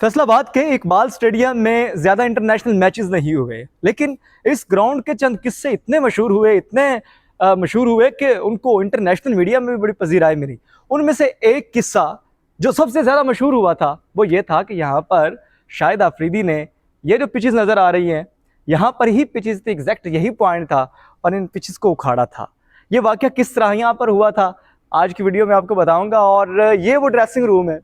फैसलाबाद के इकबाल स्टेडियम में ज्यादा इंटरनेशनल मैचेस नहीं हुए, लेकिन इस ग्राउंड के चंद किस्से इतने मशहूर हुए, इतने मशहूर हुए कि उनको इंटरनेशनल मीडिया में भी बड़ी पजीराई मिली। उनमें से एक किस्सा जो सबसे ज्यादा मशहूर हुआ था वो ये था कि यहाँ पर शाहिद आफरीदी ने ये जो पिचेस नजर आ रही हैं, यहाँ पर ही पिचेस थी, एग्जैक्ट यही पॉइंट था और इन पिचेस को उखाड़ा था। ये वाकया किस तरह यहाँ पर हुआ था आज की वीडियो में आपको बताऊंगा। और ये वो ड्रेसिंग रूम है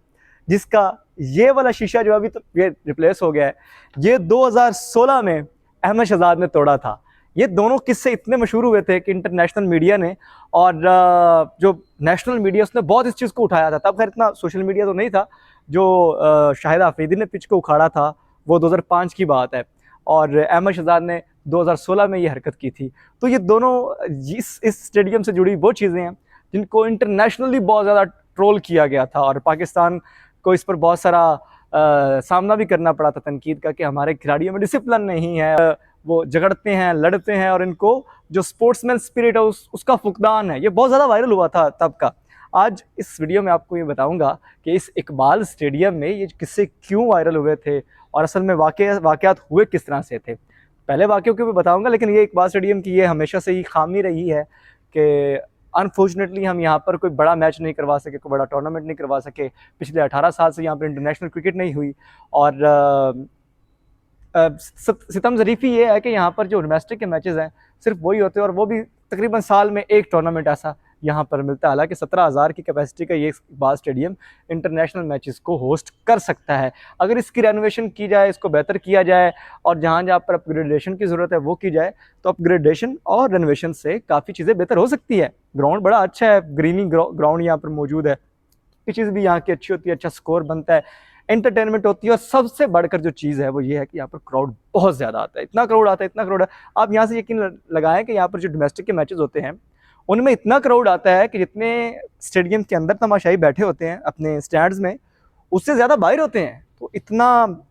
जिसका ये वाला शीशा जो अभी तो ये रिप्लेस हो गया है, ये 2016 में अहमद शहजाद ने तोड़ा था। ये दोनों किस्से इतने मशहूर हुए थे कि इंटरनेशनल मीडिया ने और जो नेशनल मीडिया उसने बहुत इस चीज़ को उठाया था। तब खैर इतना सोशल मीडिया तो नहीं था। जो शाहिद आफरीदी ने पिच को उखाड़ा था वो 2005 की बात है और अहमद शहजाद ने 2016 में ये हरकत की थी। तो ये दोनों इस स्टेडियम से जुड़ी वो चीज़ें हैं जिनको इंटरनेशनली बहुत ज़्यादा ट्रोल किया गया था और पाकिस्तान को इस पर बहुत सारा सामना भी करना पड़ा था तनकीद का कि हमारे खिलाड़ियों में डिसिप्लिन नहीं है, वो झगड़ते हैं, लड़ते हैं और इनको जो स्पोर्ट्समैन स्पिरिट है उसका फुकदान है। ये बहुत ज़्यादा वायरल हुआ था तब का। आज इस वीडियो में आपको ये बताऊंगा कि इस इकबाल स्टेडियम में ये किस्से क्यों वायरल हुए थे और असल में वाकयात हुए किस तरह से थे। पहले वाक़यों को भी बताऊंगा, लेकिन ये इकबाल स्टेडियम की ये हमेशा से ही खामी रही है कि अनफॉर्चुनेटली हम यहाँ पर कोई बड़ा मैच नहीं करवा सके, कोई बड़ा टूर्नामेंट नहीं करवा सके। पिछले 18 साल से यहाँ पर इंटरनेशनल क्रिकेट नहीं हुई और सितम ज़रीफ़ी ये है कि यहाँ पर जो डोमेस्टिक के मैचेस हैं सिर्फ वही होते हैं और वो भी तकरीबन साल में एक टूर्नामेंट ऐसा यहाँ पर मिलता है। हालांकि 17,000 की कैपेसिटी का ये इकबाल स्टेडियम इंटरनेशनल मैचेस को होस्ट कर सकता है। अगर इसकी रेनोवेशन की जाए, इसको बेहतर किया जाए और जहाँ जहाँ पर अपग्रेडेशन की ज़रूरत है वो की जाए तो अपग्रेडेशन और रेनोवेशन से काफ़ी चीज़ें बेहतर हो सकती है। ग्राउंड बड़ा अच्छा है, ग्रीनिंग ग्राउंड यहाँ पर मौजूद है, पिचेस भी यहाँ की अच्छी होती है, अच्छा स्कोर बनता है, एंटरटेनमेंट होती है और सबसे बढ़कर जो चीज़ है वो ये है कि यहाँ पर क्राउड बहुत ज़्यादा आता है। इतना क्राउड आता है, इतना क्राउड है, आप यहाँ से यकीन लगाएं कि यहाँ पर जो डोमेस्टिक के मैचेस होते हैं उनमें इतना क्राउड आता है कि जितने स्टेडियम के अंदर तमाशाई बैठे होते हैं अपने स्टैंड्स में, उससे ज़्यादा बाहर होते हैं। तो इतना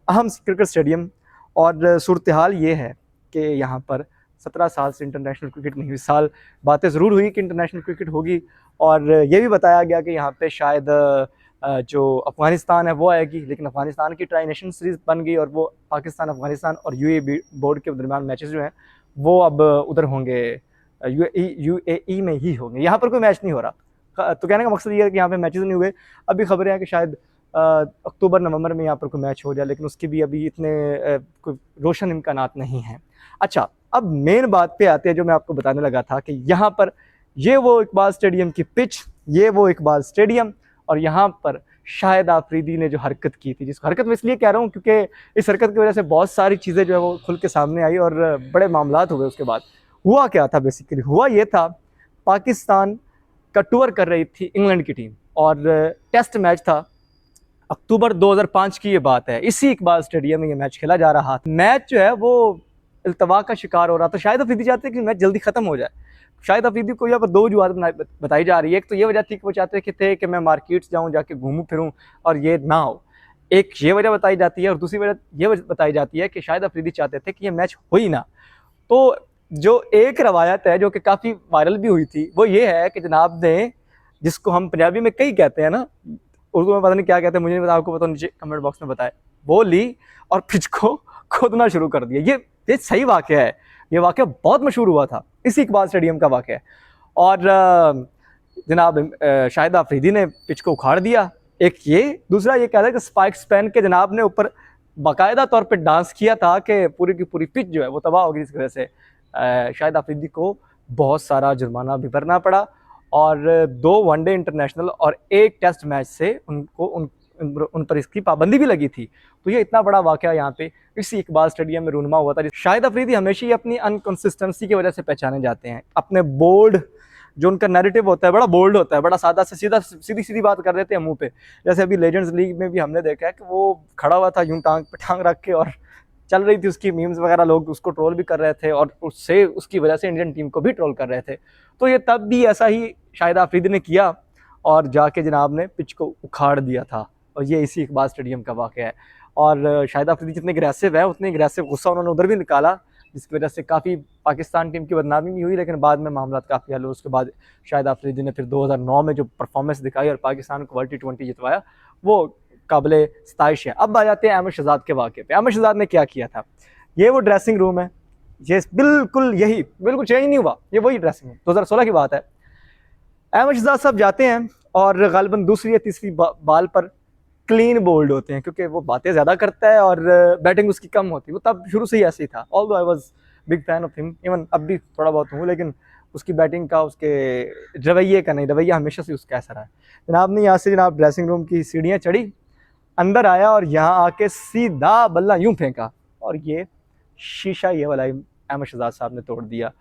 अहम क्रिकेट स्टेडियम और सूरत हाल ये है कि यहाँ पर 17 साल से इंटरनेशनल क्रिकेट नहीं हुई। साल बातें ज़रूर हुई कि इंटरनेशनल क्रिकेट होगी और ये भी बताया गया कि यहाँ पे शायद जो अफ़गानिस्तान है वो आएगी, लेकिन अफ़गानिस्तान की ट्राई नेशन सीरीज़ बन गई और वो पाकिस्तान, अफ़गानिस्तान और यूएई बोर्ड के दरमियान मैचेस जो हैं वो अब उधर होंगे, यूएई में ही होंगे। यहाँ पर कोई मैच नहीं हो रहा। तो कहने का मकसद ये है कि यहाँ पे मैचेस नहीं हुए। अभी खबरें हैं कि शायद अक्टूबर नवंबर में यहाँ पर कोई मैच हो जाए, लेकिन उसकी भी अभी इतने कोई रोशन इम्कानात नहीं हैं। अच्छा, अब मेन बात पे आते हैं जो मैं आपको बताने लगा था कि यहाँ पर ये वो इकबाल स्टेडियम की पिच, ये वो इकबाल स्टेडियम और यहाँ पर शाहिद आफरीदी ने जो हरकत की थी, जिस हरकत में इसलिए कह रहा हूँ क्योंकि इस हरकत की वजह से बहुत सारी चीज़ें जो है वो खुल के सामने आई और बड़े मामलात हुए। उसके बाद हुआ क्या था, बेसिकली हुआ ये था, पाकिस्तान का टूर कर रही थी इंग्लैंड की टीम और टेस्ट मैच था। अक्टूबर 2005 की ये बात है। इसी इकबाल स्टेडियम में ये मैच खेला जा रहा था। मैच जो है वो इल्तवा का शिकार हो रहा था। शाहिद अफरीदी चाहते कि मैच जल्दी खत्म हो जाए। शाहिद अफरीदी को यहाँ पर दो वजूहत बताई जा रही है। एक तो ये वजह थी कि वो चाहते थे कि मैं मार्केट्स जाऊँ, जाके घूमूं फिरूँ और ये ना हो। एक ये वजह बताई जाती है और दूसरी वजह ये बताई जाती है कि शाहिद अफरीदी चाहते थे कि ये मैच हो ही ना। तो जो एक रवायत है जो कि काफ़ी वायरल भी हुई थी वो ये है कि जनाब ने, जिसको हम पंजाबी में कई कहते हैं ना, उर्दू में पता नहीं क्या कहते हैं, मुझे नहीं पता, आपको पता नीचे कमेंट बॉक्स में बताए, वो ली और पिच को खोदना शुरू कर दिया। ये सही वाक़या है, ये वाक़या बहुत मशहूर हुआ था, इसी इकबाल स्टेडियम का वाक़या है। और जनाब शाहिद आफरीदी ने पिच को उखाड़ दिया। एक ये, दूसरा ये कहता है कि स्पाइक्स पहन के जनाब ने ऊपर बाकायदा तौर पर डांस किया था कि पूरी की पूरी पिच जो है वो तबाह होगी। इस वजह से शाहिद आफरीदी को बहुत सारा जुर्माना भी भरना पड़ा और 2 वनडे इंटरनेशनल और 1 टेस्ट मैच से उनको उन पर इसकी पाबंदी भी लगी थी। तो ये इतना बड़ा वाक़या यहाँ पे इसी इकबाल स्टेडियम में रूनुमा हुआ था। शाहिद अफरीदी हमेशा ही अपनी अनकंसिस्टेंसी की वजह से पहचाने जाते हैं। अपने बोल्ड जो उनका नैरेटिव होता है बड़ा बोल्ड होता है, बड़ा सादा से सीधी सीधी बात कर देते हैं मुंह पे। जैसे अभी लेजेंड्स लीग में भी हमने देखा है कि वो खड़ा हुआ था यूं टांग पे टांग रख के और चल रही थी उसकी मीम्स वगैरह, लोग उसको ट्रोल भी कर रहे थे और उससे उसकी वजह से इंडियन टीम को भी ट्रोल कर रहे थे। तो ये तब भी ऐसा ही शाहिद आफरीदी ने किया और जाके जनाब ने पिच को उखाड़ दिया था और ये इसी इकबाल स्टेडियम का वाक़या है। और शाहिद आफरीदी जितने अग्रेसिव है उतने अग्रेसिव गुस्सा उन्होंने उधर भी निकाला, जिसकी वजह से काफ़ी पाकिस्तान टीम की बदनामी भी हुई, लेकिन बाद में मामला काफ़ी हल हुए। उसके बाद शाहिद आफरीदी ने फिर 2009 में जो परफॉर्मेंस दिखाई और पाकिस्तान को वर्ल्ड T20 जितवाया, वो काबिल सताइश है। अब आ जाते हैं अहमद शहजाद के वाक़े पे। अहमद शहजाद ने क्या किया था, ये वो ड्रेसिंग रूम है, ये बिल्कुल यही, बिल्कुल चेंज नहीं हुआ, ये वही ड्रेसिंग रूम 2016 की बात है। अहमद शहजाद साहब जाते हैं और गालिबन दूसरी या तीसरी बाल पर क्लीन बोल्ड होते हैं, क्योंकि वो बातें ज़्यादा करता है और बैटिंग उसकी कम होती है। वो तब शुरू से ही ऐसे ही था, although I was big fan of him, even अब भी थोड़ा बहुत हूँ, लेकिन उसकी बैटिंग का, उसके रवैये का नहीं, रवैया हमेशा से उसका ऐसा रहा है। जनाब ने यहाँ से जनाब ड्रेसिंग रूम की सीढ़ियाँ चढ़ी, अंदर आया और यहाँ आके सीधा बल्ला यूं फेंका और ये शीशा ये वाला अहमद शहजाद साहब ने तोड़ दिया।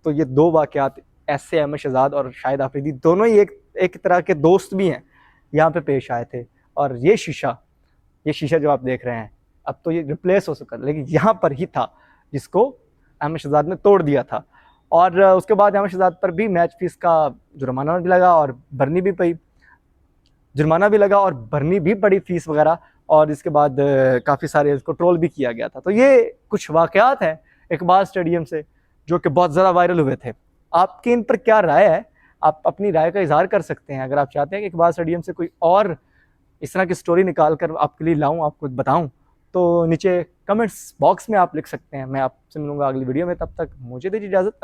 तो ये दो वाक़यात ऐसे अहमद शहजाद और शाहिद आफरीदी दोनों ही एक तरह के दोस्त भी हैं, यहाँ पे पेश आए थे। और ये शीशा जो आप देख रहे हैं, अब तो ये रिप्लेस हो चुका, लेकिन यहाँ पर ही था जिसको अहमद शहजाद ने तोड़ दिया था। और उसके बाद अहमद शहजाद पर भी मैच फीस का जुर्माना भी लगा और भरनी भी पड़ी, जुर्माना भी लगा और भरनी भी पड़ी फीस वगैरह। और इसके बाद काफ़ी सारे इसको ट्रोल भी किया गया था। तो ये कुछ वाक़यात हैं इकबाल स्टेडियम से जो कि बहुत ज़्यादा वायरल हुए थे। आपकी इन पर क्या राय है? आप अपनी राय का इजहार कर सकते हैं। अगर आप चाहते हैं कि इकबाल स्टेडियम से कोई और इस तरह की स्टोरी निकाल कर आपके लिए लाऊं, आपको बताऊं, तो नीचे कमेंट्स बॉक्स में आप लिख सकते हैं। मैं आपसे मिलूंगा अगली वीडियो में, तब तक मुझे दीजिए इजाज़त।